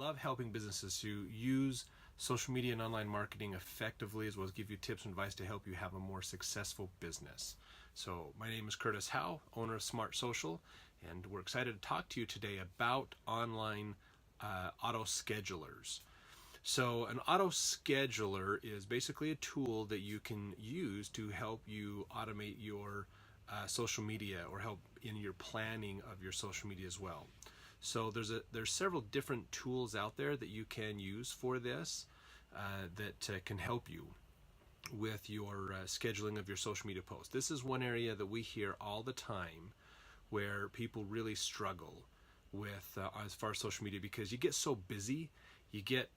love helping businesses to use social media and online marketing effectively, as well as give you tips and advice to help you have a more successful business. So my name is Curtis Howe, owner of Smart Social, and we're excited to talk to you today about online auto schedulers. So an auto scheduler is basically a tool that you can use to help you automate your social media, or help in your planning of your social media as well. So there's several different tools out there that you can use for this that can help you with your scheduling of your social media posts. This is one area that we hear all the time where people really struggle with as far as social media, because you get so busy, you get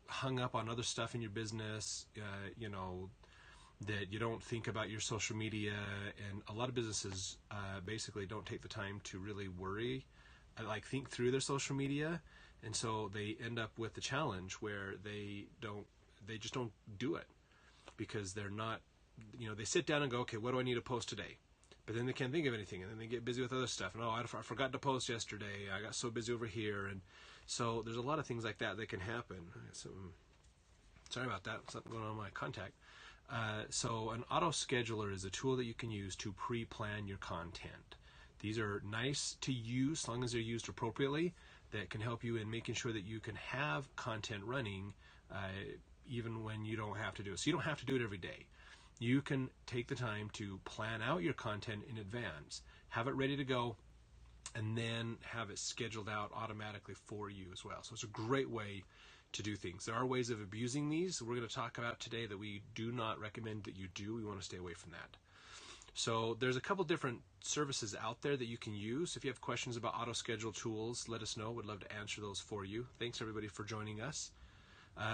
hung up on other stuff in your business, that you don't think about your social media. And a lot of businesses basically don't take the time to really think through their social media, and so they end up with the challenge where they just don't do it, because they're not, they sit down and go, okay, what do I need to post today? But then they can't think of anything, and then they get busy with other stuff. And I forgot to post yesterday. I got so busy over here. And so there's a lot of things like that that can happen. Sorry about that. Something going on in my contact. So an auto scheduler is a tool that you can use to pre-plan your content. These are nice to use as long as they're used appropriately. That can help you in making sure that you can have content running even when you don't have to do it. So you don't have to do it every day. You can take the time to plan out your content in advance, have it ready to go, and then have it scheduled out automatically for you as well. So it's a great way to do things. There are ways of abusing these we're going to talk about today that we do not recommend that you do. We want to stay away from that. So there's a couple different services out there that you can use. If you have questions about auto schedule tools, let us know. We'd love to answer those for you. Thanks everybody for joining us.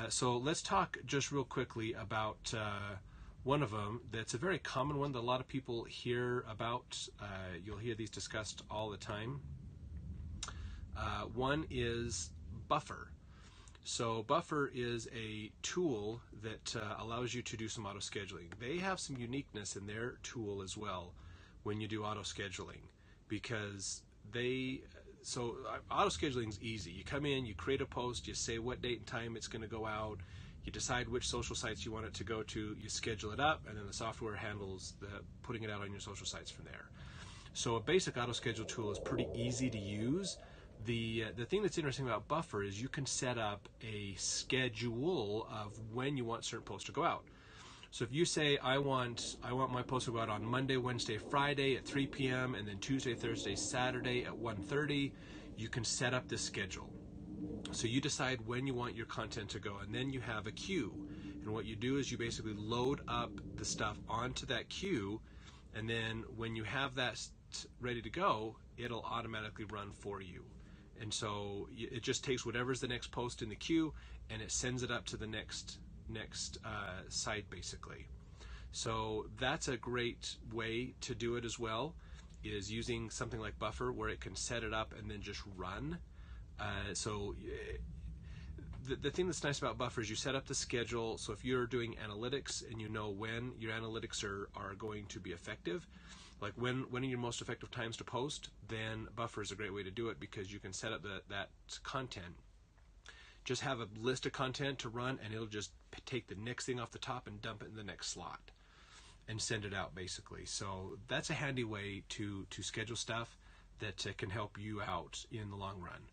So let's talk just real quickly about one of them that's a very common one that a lot of people hear about. You'll hear these discussed all the time. One is Buffer. So Buffer is a tool that allows you to do some auto scheduling. They have some uniqueness in their tool as well when you do auto scheduling, because auto scheduling is easy. You come in, you create a post, you say what date and time it's going to go out, you decide which social sites you want it to go to, you schedule it up, and then the software handles putting it out on your social sites from there. So a basic auto schedule tool is pretty easy to use. The thing that's interesting about Buffer is you can set up a schedule of when you want certain posts to go out. So if you say, I want my post to go out on Monday, Wednesday, Friday at 3 p.m. and then Tuesday, Thursday, Saturday at 1:30, you can set up this schedule. So you decide when you want your content to go, and then you have a queue. And what you do is you basically load up the stuff onto that queue, and then when you have that ready to go, it'll automatically run for you. And so it just takes whatever's the next post in the queue, and it sends it up to the next site basically. So that's a great way to do it as well, is using something like Buffer, where it can set it up and then just run. So the thing that's nice about Buffer is you set up the schedule. So if you're doing analytics and you know when your analytics are going to be effective, like when are your most effective times to post, then Buffer is a great way to do it, because you can set up that content. Just have a list of content to run, and it'll just take the next thing off the top and dump it in the next slot and send it out basically. So that's a handy way to schedule stuff that can help you out in the long run.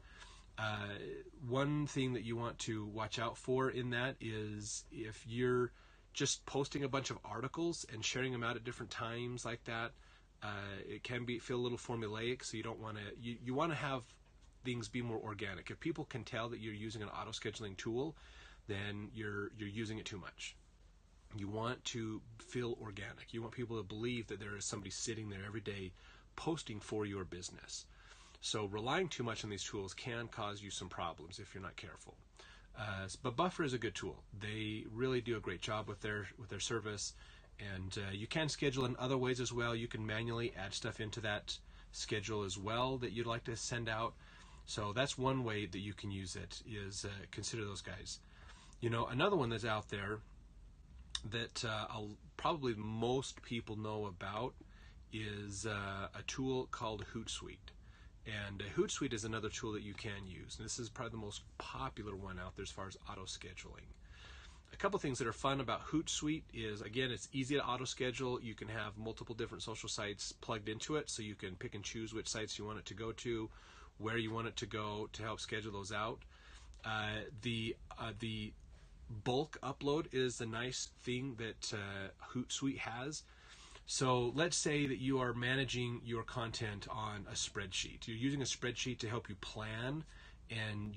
One thing that you want to watch out for in that is if you're just posting a bunch of articles and sharing them out at different times like that, it can feel a little formulaic. So you don't want to. You want to have things be more organic. If people can tell that you're using an auto scheduling tool, then you're using it too much. You want to feel organic. You want people to believe that there is somebody sitting there every day posting for your business. So relying too much on these tools can cause you some problems if you're not careful. But Buffer is a good tool. They really do a great job with their service, and you can schedule in other ways as well. You can manually add stuff into that schedule as well that you'd like to send out. So that's one way that you can use it, is consider those guys. Another one that's out there that probably most people know about is a tool called Hootsuite. And Hootsuite is another tool that you can use. And this is probably the most popular one out there as far as auto scheduling. A couple things that are fun about Hootsuite is, again, it's easy to auto schedule. You can have multiple different social sites plugged into it, so you can pick and choose which sites you want it to go to, where you want it to go to help schedule those out. The bulk upload is a nice thing that Hootsuite has. So let's say that you are managing your content on a spreadsheet. You're using a spreadsheet to help you plan and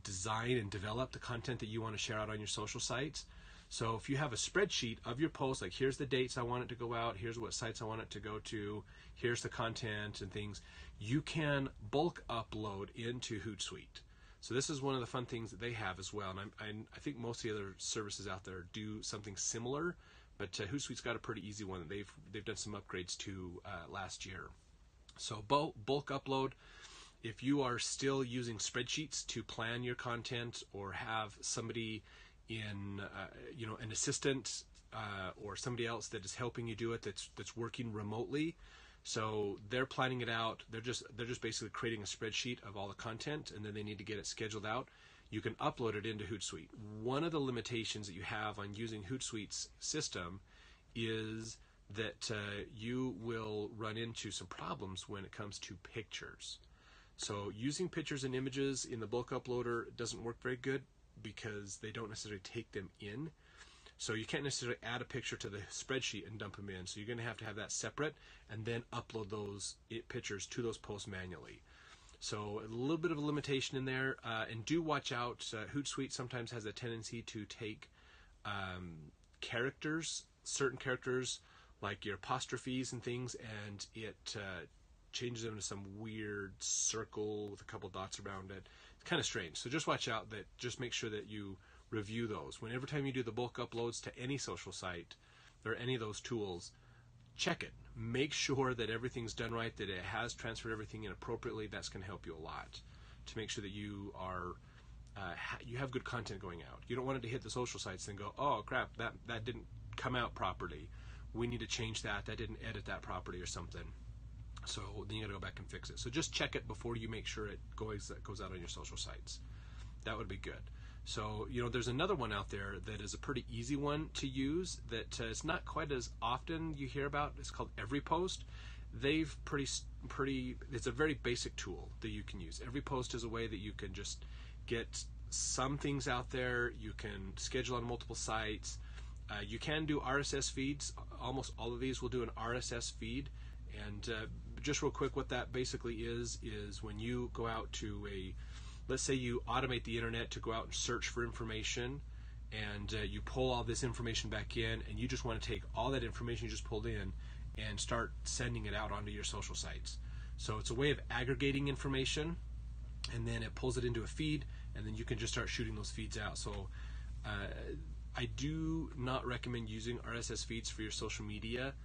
design and develop the content that you want to share out on your social sites. So if you have a spreadsheet of your posts, like here's the dates I want it to go out, here's what sites I want it to go to, here's the content and things, you can bulk upload into Hootsuite. So this is one of the fun things that they have as well. And I think most of the other services out there do something similar, but Hootsuite's got a pretty easy one that they've done some upgrades to last year. So bulk upload. If you are still using spreadsheets to plan your content, or have somebody in, an assistant or somebody else that is helping you do it that's working remotely, so they're planning it out. They're just basically creating a spreadsheet of all the content, and then they need to get it scheduled out. You can upload it into Hootsuite. One of the limitations that you have on using Hootsuite's system is that you will run into some problems when it comes to pictures. So using pictures and images in the bulk uploader doesn't work very good because they don't necessarily take them in. So you can't necessarily add a picture to the spreadsheet and dump them in. So you're going to have that separate and then upload those pictures to those posts manually. So a little bit of a limitation in there. And do watch out. Hootsuite sometimes has a tendency to take certain characters like your apostrophes and things, and it changes them to some weird circle with a couple dots around it. It's kind of strange. So just watch out. Just make sure that you review those. Whenever time you do the bulk uploads to any social site or any of those tools, check it. Make sure that everything's done right, that it has transferred everything in appropriately. That's going to help you a lot to make sure that you are you have good content going out. You don't want it to hit the social sites and go, oh crap, that didn't come out properly. We need to change that. That didn't edit that properly or something. So then you got to go back and fix it. So just check it before you make sure it goes out on your social sites. That would be good. So, there's another one out there that is a pretty easy one to use that it's not quite as often you hear about. It's called EveryPost. They've it's a very basic tool that you can use. EveryPost is a way that you can just get some things out there. You can schedule on multiple sites. You can do RSS feeds. Almost all of these will do an RSS feed. And just real quick, what that basically is when you go out to let's say you automate the internet to go out and search for information, and you pull all this information back in, and you just want to take all that information you just pulled in and start sending it out onto your social sites. So it's a way of aggregating information, and then it pulls it into a feed, and then you can just start shooting those feeds out. So I do not recommend using RSS feeds for your social media.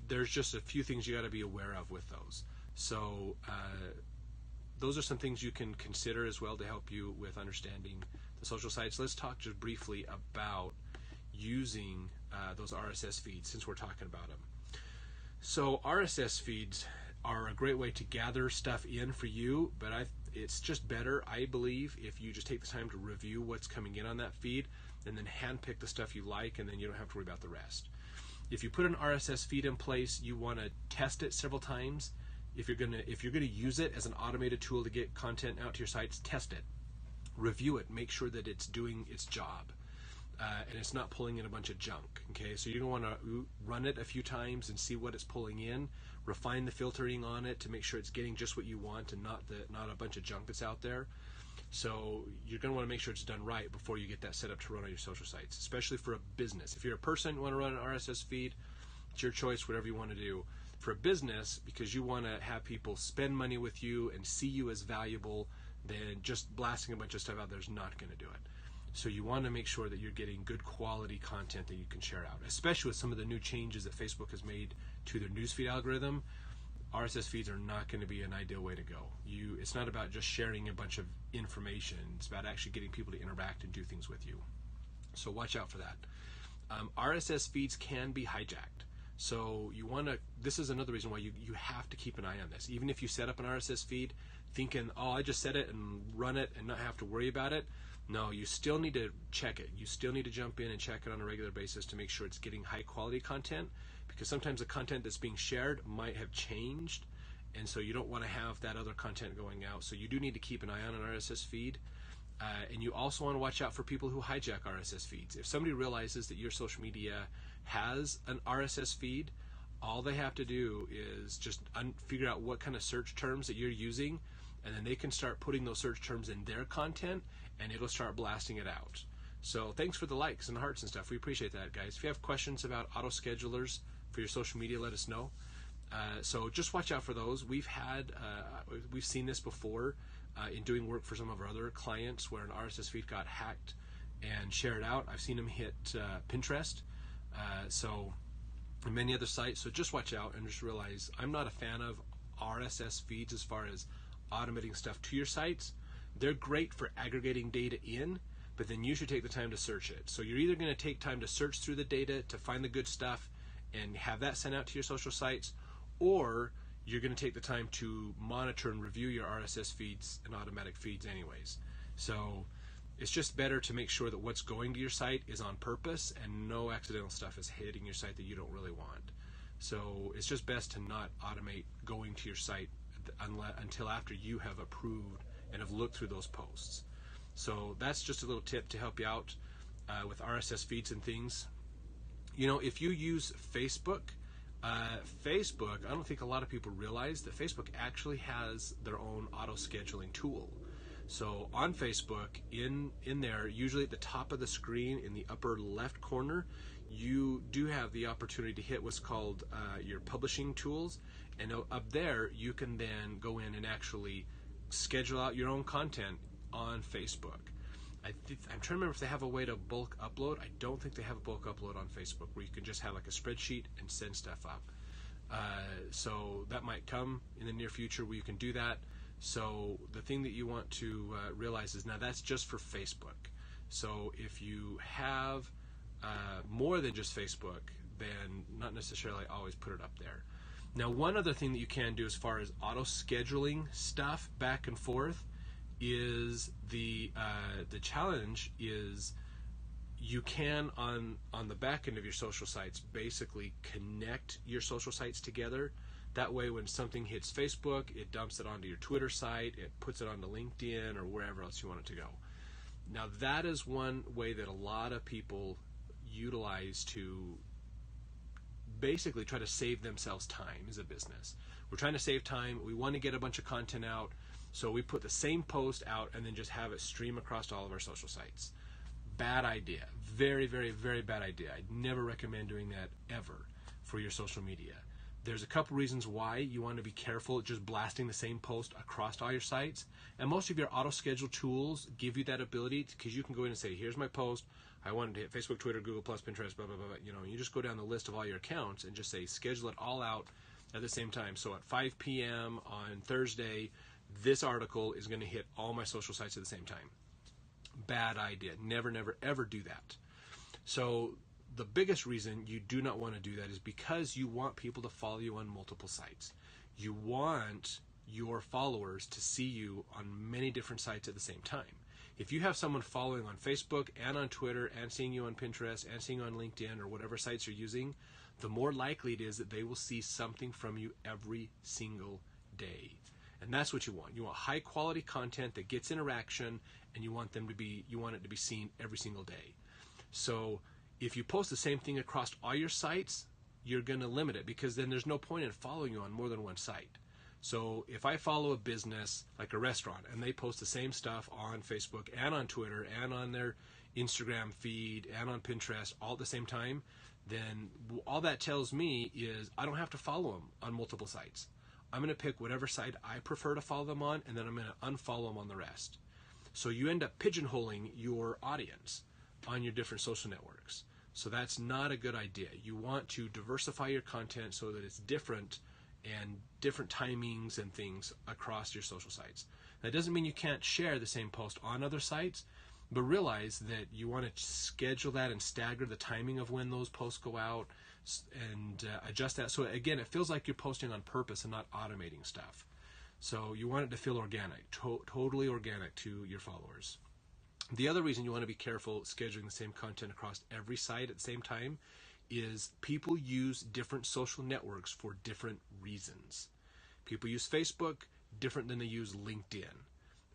There's just a few things you got to be aware of with those. So those are some things you can consider as well to help you with understanding the social sites. Let's talk just briefly about using those RSS feeds since we're talking about them. So RSS feeds are a great way to gather stuff in for you, but it's just better, I believe, if you just take the time to review what's coming in on that feed and then handpick the stuff you like, and then you don't have to worry about the rest. If you put an RSS feed in place, you want to test it several times. If you're gonna use it as an automated tool to get content out to your sites, test it, review it, make sure that it's doing its job, and it's not pulling in a bunch of junk. Okay, so you're gonna want to run it a few times and see what it's pulling in, refine the filtering on it to make sure it's getting just what you want and not a bunch of junk that's out there. So you're going to want to make sure it's done right before you get that set up to run on your social sites, especially for a business. If you're a person who want to run an RSS feed, it's your choice, whatever you want to do. For a business, because you want to have people spend money with you and see you as valuable, then just blasting a bunch of stuff out there is not going to do it. So you want to make sure that you're getting good quality content that you can share out, especially with some of the new changes that Facebook has made to their newsfeed algorithm. RSS feeds are not going to be an ideal way to go. It's not about just sharing a bunch of information. It's about actually getting people to interact and do things with you. So watch out for that. RSS feeds can be hijacked. So you want to, this is another reason why you have to keep an eye on this. Even if you set up an RSS feed thinking, oh, I just set it and run it and not have to worry about it. No, you still need to check it. You still need to jump in and check it on a regular basis to make sure it's getting high quality content, because sometimes the content that's being shared might have changed, and so you don't want to have that other content going out. So you do need to keep an eye on an RSS feed. And you also want to watch out for people who hijack RSS feeds. If somebody realizes that your social media has an RSS feed, all they have to do is just figure out what kind of search terms that you're using, and then they can start putting those search terms in their content, and it'll start blasting it out. So thanks for the likes and hearts and stuff. We appreciate that, guys. If you have questions about auto schedulers for your social media, let us know. So just watch out for those. We've seen this before in doing work for some of our other clients where an RSS feed got hacked and shared out. I've seen them hit Pinterest, and many other sites. So just watch out and just realize I'm not a fan of RSS feeds as far as automating stuff to your sites. They're great for aggregating data in, but then you should take the time to search it. So you're either going to take time to search through the data to find the good stuff and have that sent out to your social sites, or you're going to take the time to monitor and review your RSS feeds and automatic feeds anyways. So it's just better to make sure that what's going to your site is on purpose and no accidental stuff is hitting your site that you don't really want. So it's just best to not automate going to your site until after you have approved and have looked through those posts. So that's just a little tip to help you out with RSS feeds and things. You know, if you use Facebook, I don't think a lot of people realize that Facebook actually has their own auto scheduling tool. So on Facebook, in there, usually at the top of the screen in the upper left corner, you do have the opportunity to hit what's called your publishing tools, and up there you can then go in and actually schedule out your own content on Facebook. I'm trying to remember if they have a way to bulk upload. I don't think they have a bulk upload on Facebook where you can just have like a spreadsheet and send stuff up. So that might come in the near future where you can do that. So the thing that you want to realize is now that's just for Facebook. So if you have more than just Facebook, then not necessarily always put it up there. Now, one other thing that you can do as far as auto scheduling stuff back and forth is the challenge is you can on the back end of your social sites basically connect your social sites together. That way when something hits Facebook, it dumps it onto your Twitter site, it puts it onto LinkedIn or wherever else you want it to go. Now that is one way that a lot of people utilize to basically try to save themselves time as a business. We're trying to save time, we want to get a bunch of content out, so we put the same post out and then just have it stream across all of our social sites. Bad idea. Very, very, very bad idea. I'd never recommend doing that ever for your social media. There's a couple reasons why you want to be careful just blasting the same post across all your sites. And most of your auto schedule tools give you that ability because you can go in and say, here's my post. I wanted to hit Facebook, Twitter, Google+, Pinterest, blah, blah, blah, blah. You know, you just go down the list of all your accounts and just say, schedule it all out at the same time. So at 5 p.m. on Thursday, this article is going to hit all my social sites at the same time. Bad idea. Never, never, ever do that. So the biggest reason you do not want to do that is because you want people to follow you on multiple sites. You want your followers to see you on many different sites at the same time. If you have someone following on Facebook and on Twitter and seeing you on Pinterest and seeing you on LinkedIn or whatever sites you're using, the more likely it is that they will see something from you every single day. And that's what you want. You want high quality content that gets interaction, and you want it to be seen every single day. So if you post the same thing across all your sites, you're going to limit it because then there's no point in following you on more than one site. So if I follow a business like a restaurant and they post the same stuff on Facebook and on Twitter and on their Instagram feed and on Pinterest all at the same time, then all that tells me is I don't have to follow them on multiple sites. I'm going to pick whatever site I prefer to follow them on, and then I'm going to unfollow them on the rest. So you end up pigeonholing your audience on your different social networks. So that's not a good idea. You want to diversify your content so that it's different and different timings and things across your social sites. That doesn't mean you can't share the same post on other sites, but realize that you want to schedule that and stagger the timing of when those posts go out and adjust that. So again, it feels like you're posting on purpose and not automating stuff. So you want it to feel organic, totally organic to your followers. The other reason you want to be careful scheduling the same content across every site at the same time is people use different social networks for different reasons. People use Facebook different than they use LinkedIn,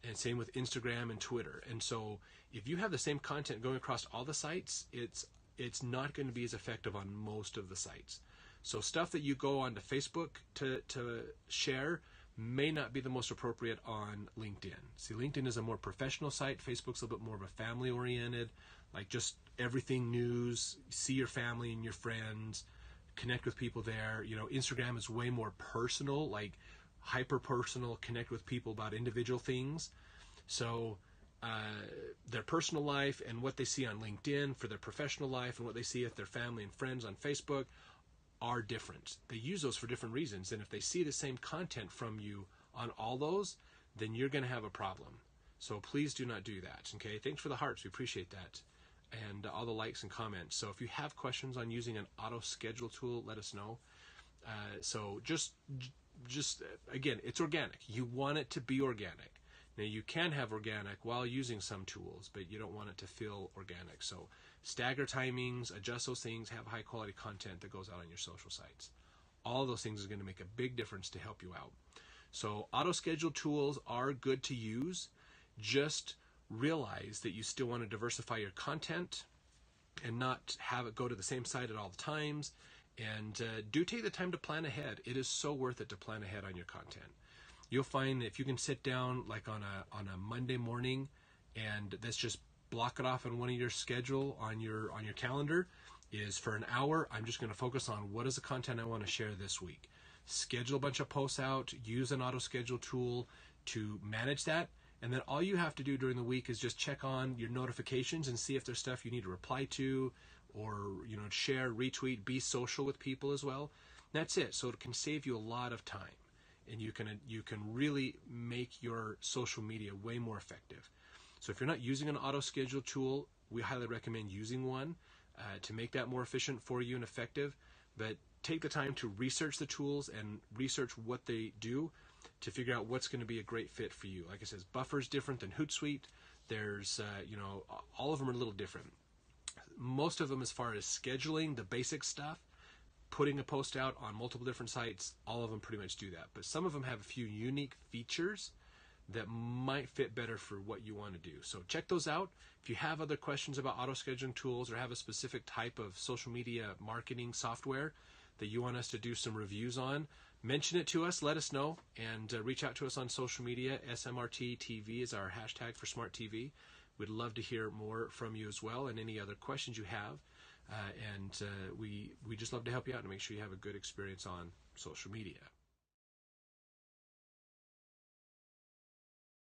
and same with Instagram and Twitter. And so if you have the same content going across all the sites, it's not going to be as effective on most of the sites. So stuff that you go onto Facebook to share may not be the most appropriate on LinkedIn. See, LinkedIn is a more professional site. Facebook's a little bit more of a family oriented, like just everything news, see your family and your friends, connect with people there. You know, Instagram is way more personal, like hyper personal, connect with people about individual things. So their personal life and what they see on LinkedIn for their professional life and what they see at their family and friends on Facebook are different. They use those for different reasons, and if they see the same content from you on all those, then you're going to have a problem. So please do not do that. Okay, thanks for the hearts, we appreciate that, and all the likes and comments. So if you have questions on using an auto schedule tool, let us know. So just again, it's organic. You want it to be organic. Now you can have organic while using some tools, but you don't want it to feel organic. So stagger timings, adjust those things, have high quality content that goes out on your social sites. All of those things is going to make a big difference to help you out. So auto schedule tools are good to use. Just realize that you still want to diversify your content and not have it go to the same site at all the times. And do take the time to plan ahead. It is so worth it to plan ahead on your content. You'll find that if you can sit down like on a Monday morning and let's just block it off on one of your schedule on your calendar, is for an hour, I'm just going to focus on what is the content I want to share this week. Schedule a bunch of posts out, use an auto schedule tool to manage that, and then all you have to do during the week is just check on your notifications and see if there's stuff you need to reply to, or share, retweet, be social with people as well. That's it. So it can save you a lot of time, and you can really make your social media way more effective. So if you're not using an auto schedule tool, we highly recommend using one to make that more efficient for you and effective. But take the time to research the tools and research what they do to figure out what's going to be a great fit for you. Like I said, Buffer's different than Hootsuite. There's all of them are a little different. Most of them, as far as scheduling the basic stuff, putting a post out on multiple different sites, all of them pretty much do that. But some of them have a few unique features that might fit better for what you want to do. So check those out. If you have other questions about auto scheduling tools or have a specific type of social media marketing software that you want us to do some reviews on, mention it to us, let us know, and reach out to us on social media. SMRT TV is our hashtag for Smart TV. We'd love to hear more from you as well, and any other questions you have. We just love to help you out and make sure you have a good experience on social media.